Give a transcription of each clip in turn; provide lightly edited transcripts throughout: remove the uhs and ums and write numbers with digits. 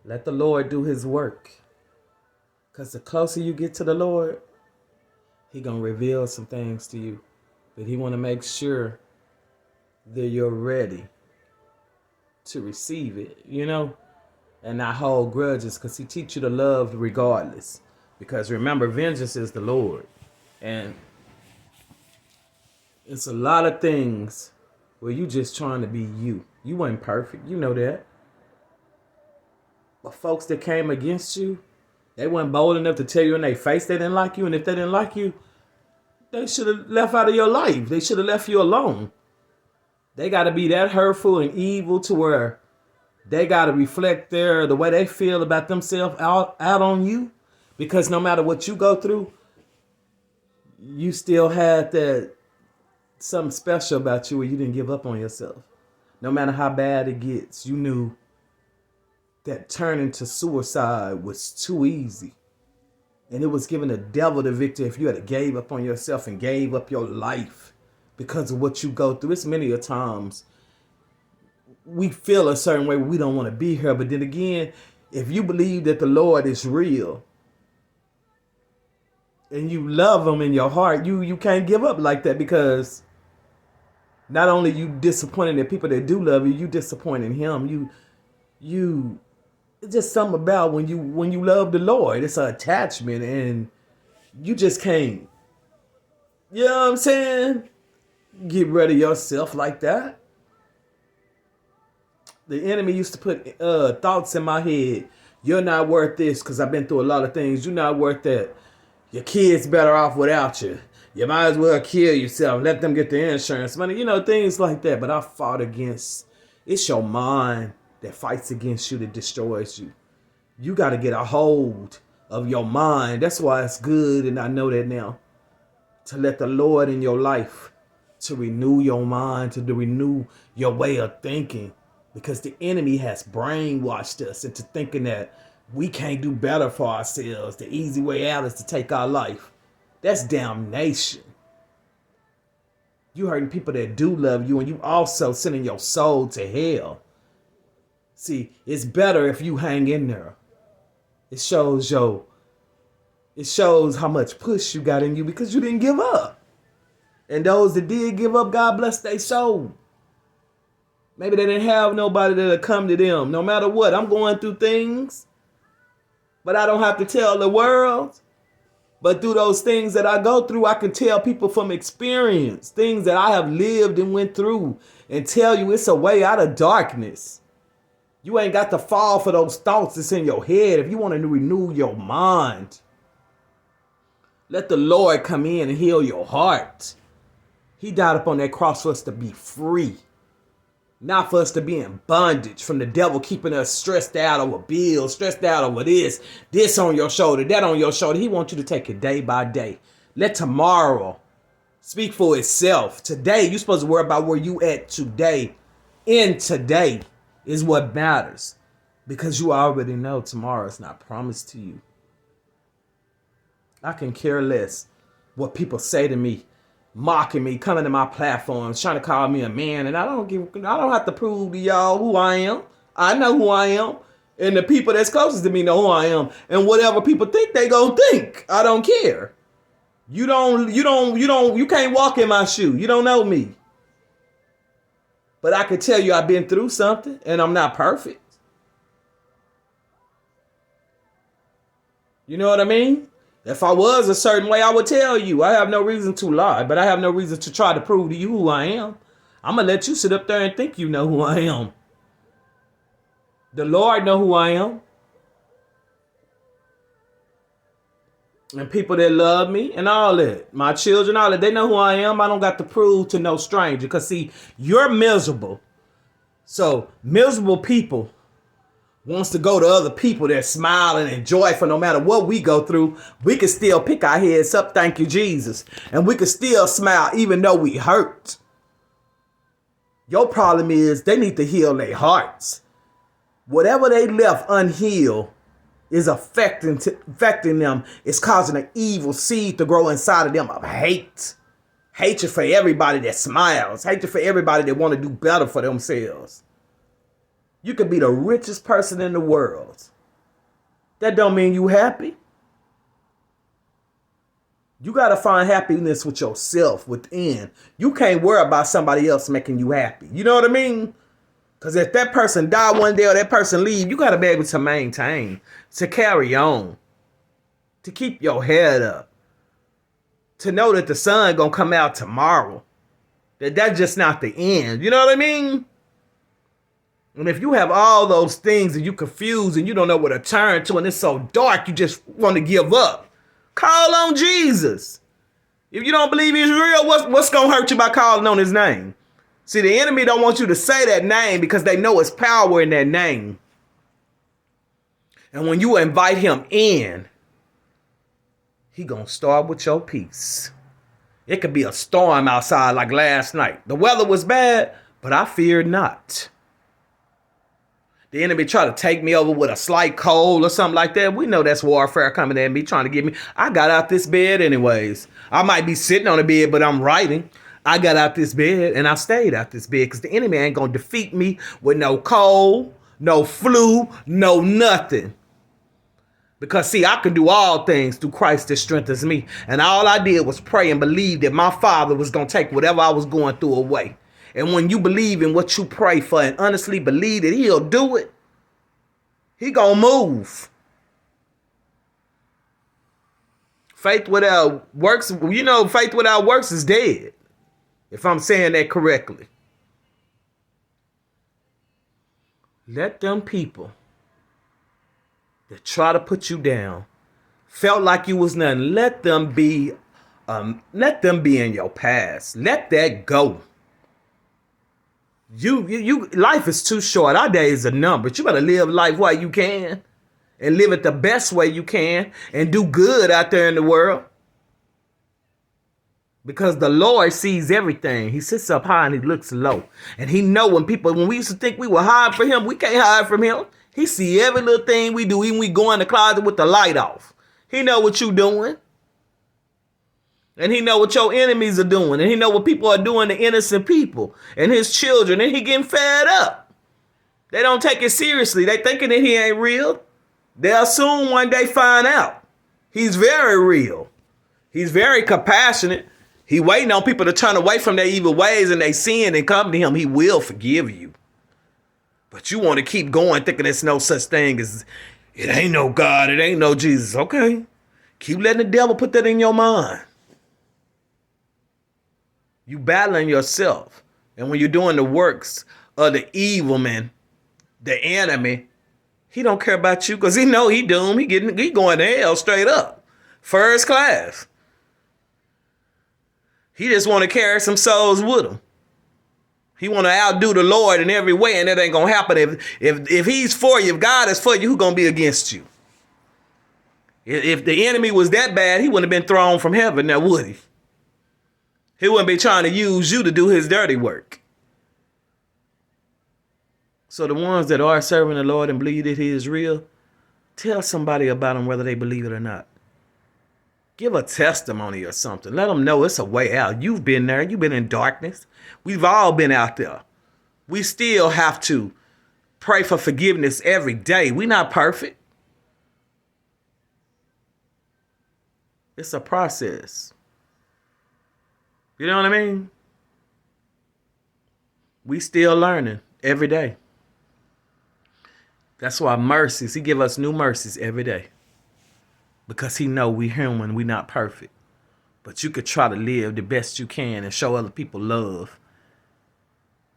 Let the Lord do his work. Because the closer you get to the Lord, he going to reveal some things to you. But he want to make sure that you're ready to receive it, and not hold grudges, because he teach you to love regardless. Because remember, vengeance is the Lord. And it's a lot of things where you just trying to be you. You weren't perfect. You know that. But folks that came against you, they weren't bold enough to tell you in their face they didn't like you. And if they didn't like you, they should have left out of your life. They should have left you alone. They got to be that hurtful and evil to where they got to reflect the way they feel about themselves out on you. Because no matter what you go through, you still had that something special about you where you didn't give up on yourself. No matter how bad it gets, you knew that turning to suicide was too easy. And it was giving the devil the victory if you had gave up on yourself and gave up your life because of what you go through. It's many a times we feel a certain way, we don't want to be here. But then again, if you believe that the Lord is real and you love him in your heart, you can't give up like that, because not only you disappointing the people that do love you, you disappointing him. You it's just something about when you love the Lord, it's an attachment, and you just can't, you know what I'm saying, get rid of yourself like that. The enemy used to put thoughts in my head. You're not worth this because I've been through a lot of things. You're not worth that. Your kids better off without you. You might as well kill yourself. Let them get the insurance money. Things like that. But I fought against, it's your mind that fights against you, that destroys you. You got to get a hold of your mind. That's why it's good, and I know that now, to let the Lord in your life, to renew your mind, to renew your way of thinking. Because the enemy has brainwashed us into thinking that we can't do better for ourselves. The easy way out is to take our life. That's damnation. You hurting people that do love you, and you also sending your soul to hell. See, it's better if you hang in there. It shows how much push you got in you because you didn't give up. And those that did give up, God bless their soul. Maybe they didn't have nobody that'll come to them. No matter what, I'm going through things, but I don't have to tell the world. But through those things that I go through, I can tell people from experience, things that I have lived and went through, and tell you it's a way out of darkness. You ain't got to fall for those thoughts that's in your head. If you want to renew your mind, let the Lord come in and heal your heart. He died upon that cross for us to be free. Not for us to be in bondage from the devil keeping us stressed out over bills, stressed out over this on your shoulder, that on your shoulder. He wants you to take it day by day. Let tomorrow speak for itself. Today, you're supposed to worry about where you at today. In today is what matters. Because you already know tomorrow is not promised to you. I can care less what people say to me, mocking me, coming to my platforms, trying to call me a man, and I don't have to prove to y'all who I am. I know who I am, and the people that's closest to me know who I am. And whatever people think, they gonna think. I don't care. You can't walk in my shoe. You don't know me. But I can tell you I've been through something, and I'm not perfect. You know what I mean? If I was a certain way, I would tell you. I have no reason to lie, but I have no reason to try to prove to you who I am. I'm going to let you sit up there and think you know who I am. The Lord know who I am. And people that love me and all that, my children, all that, they know who I am. I don't got to prove to no stranger. Because see, you're miserable. So miserable people wants to go to other people that smile and joyful no matter what we go through. We can still pick our heads up, thank you, Jesus. And we can still smile even though we hurt. Your problem is they need to heal their hearts. Whatever they left unhealed is affecting them. It's causing an evil seed to grow inside of them of hate. Hatred for everybody that smiles. Hatred for everybody that want to do better for themselves. You could be the richest person in the world. That don't mean you happy. You got to find happiness with yourself within. You can't worry about somebody else making you happy. You know what I mean? Because if that person die one day or that person leave, you got to be able to maintain, to carry on, to keep your head up, to know that the sun going to come out tomorrow, that that's just not the end. You know what I mean? And if you have all those things and you confused and you don't know where to turn to and it's so dark, you just want to give up, call on Jesus. If you don't believe he's real, what's going to hurt you by calling on his name? See, the enemy don't want you to say that name because they know it's power in that name. And when you invite him in, he going to start with your peace. It could be a storm outside like last night. The weather was bad, but I feared not. The enemy tried to take me over with a slight cold or something like that. We know that's warfare coming at me, trying to get me. I got out this bed anyways. I might be sitting on the bed, but I'm writing. I got out this bed and I stayed out this bed because the enemy ain't going to defeat me with no cold, no flu, no nothing. Because, see, I can do all things through Christ that strengthens me. And all I did was pray and believe that my Father was going to take whatever I was going through away. And when you believe in what you pray for and honestly believe that he'll do it, he going to move. Faith without works, faith without works is dead. If I'm saying that correctly. Let them people that try to put you down, felt like you was nothing, let them be in your past. Let that go. You life is too short. Our days are numbered. You better live life while you can and live it the best way you can and do good out there in the world. Because the Lord sees everything. He sits up high and he looks low. And he know when we used to think we were hiding from him, we can't hide from him. He see every little thing we do, even we go in the closet with the light off. He know what you doing. And he know what your enemies are doing. And he know what people are doing to innocent people and his children. And he getting fed up. They don't take it seriously. They thinking that he ain't real. They'll soon one day find out. He's very real. He's very compassionate. He waiting on people to turn away from their evil ways and they sin and come to him. He will forgive you. But you want to keep going thinking there's no such thing as, it ain't no God, it ain't no Jesus. Okay. Keep letting the devil put that in your mind. You battling yourself. And when you're doing the works of the evil man, the enemy, he don't care about you because he know he doomed. He going to hell straight up. First class. He just want to carry some souls with him. He want to outdo the Lord in every way, and that ain't going to happen. If he's for you, if God is for you, who's going to be against you? If the enemy was that bad, he wouldn't have been thrown from heaven now, would he? He wouldn't be trying to use you to do his dirty work. So the ones that are serving the Lord and believe that he is real, tell somebody about him whether they believe it or not. Give a testimony or something. Let them know it's a way out. You've been there. You've been in darkness. We've all been out there. We still have to pray for forgiveness every day. We're not perfect. It's a process. You know what I mean? We still learning every day. That's why mercies, he give us new mercies every day. Because he know we human, we not perfect. But you could try to live the best you can and show other people love.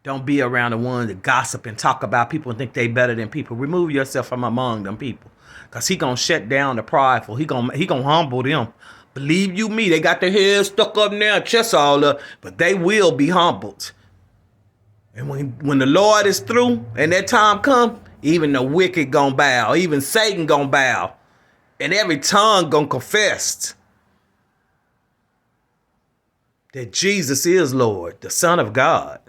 Don't be around the ones that gossip and talk about people and think they better than people. Remove yourself from among them people. Because he going to shut down the prideful. He gonna humble them. Believe you me, they got their heads stuck up in their chest all up. But they will be humbled. And when the Lord is through and that time come, even the wicked going to bow. Even Satan going to bow. And every tongue going to confess that Jesus is Lord, the Son of God.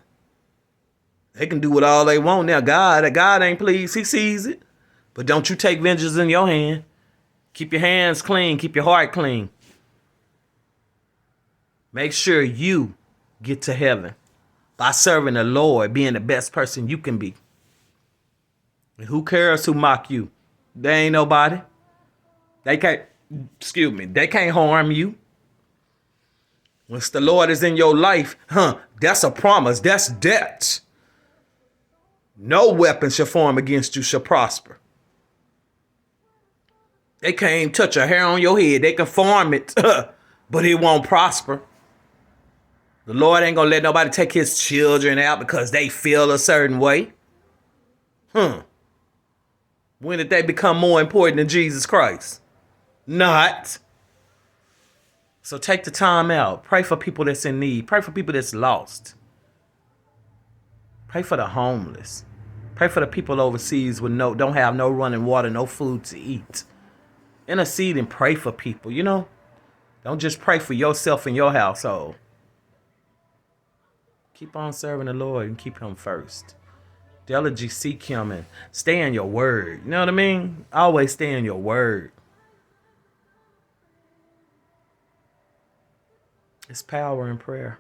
They can do what all they want now. God ain't pleased. He sees it. But don't you take vengeance in your hand. Keep your hands clean. Keep your heart clean. Make sure you get to heaven by serving the Lord, being the best person you can be. And who cares who mock you? There ain't nobody. They can't, excuse me, they can't harm you. Once the Lord is in your life, that's a promise. That's debt. No weapon shall form against you shall prosper. They can't even touch a hair on your head. They can form it, but it won't prosper. The Lord ain't gonna let nobody take his children out because they feel a certain way. When did they become more important than Jesus Christ? Not. So take the time out. Pray for people that's in need. Pray for people that's lost. Pray for the homeless. Pray for the people overseas with don't have no running water, no food to eat. Intercede and pray for people, you know? Don't just pray for yourself and your household. Keep on serving the Lord and keep him first. Diligently seek him and stay in your word. You know what I mean? Always stay in your word. It's power in prayer.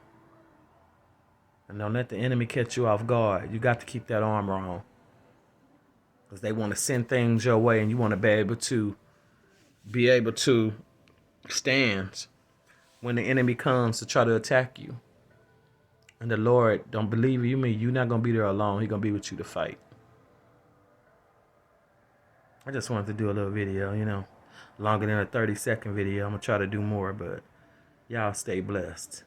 And don't let the enemy catch you off guard. You got to keep that armor on. Because they want to send things your way and you want to be able to stand when the enemy comes to try to attack you. And the Lord, don't believe you me, you're not going to be there alone. He's going to be with you to fight. I just wanted to do a little video, you know, longer than a 30-second video. I'm going to try to do more, but y'all stay blessed.